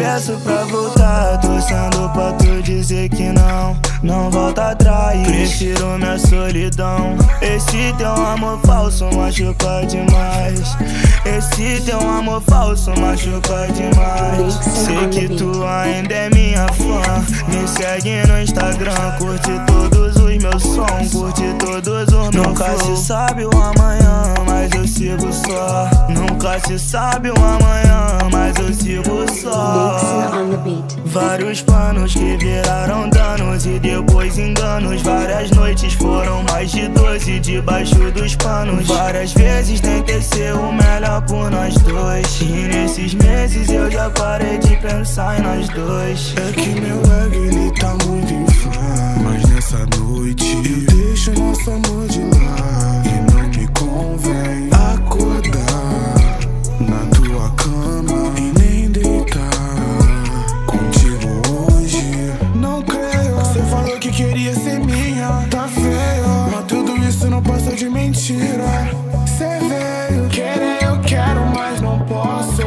peço pra voltar, torcendo pra tu dizer que não volta atrás. Prefiro minha solidão. Esse teu amor falso machuca demais. Esse teu amor falso machuca demais. Sei que tu ainda é minha fã. Me segue no Instagram, curte todos os meus sons, curte todos os meus. Nunca se sabe o amanhã, mas eu sigo só. Nunca se sabe o amanhã, mas eu sigo só. Vários planos que viraram danos e depois enganos. Várias noites foram mais de 12 debaixo dos panos. Várias vezes tentei ser o melhor por nós dois, e nesses meses eu já parei de pensar em nós dois. É que meu ego ele tá muito inflado, mas nessa noite eu deixo nosso amor de lado. E não me convém acordar na tua cama e nem deitar contigo hoje. Não creio, você falou que queria ser minha, tá feio, mas tudo isso não passa de mentira. Cê veio querer, eu quero, mas não posso.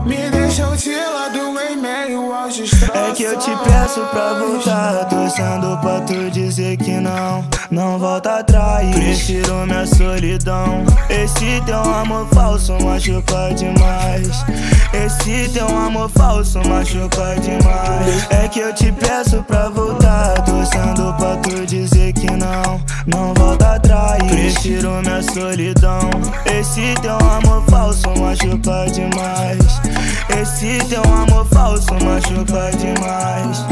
Me deixa eu te lado em meio aos destroços. É que eu te peço pra voltar, torcendo pra tu dizer que não volta atrás. Prefiro minha solidão. Esse teu amor falso machuca demais. Esse teu amor falso machuca demais. É que eu te peço pra voltar, torcendo pra tu dizer que não volta atrás. Prefiro minha solidão. Esse teu amor falso machuca demais. Esse teu amor falso machuca demais.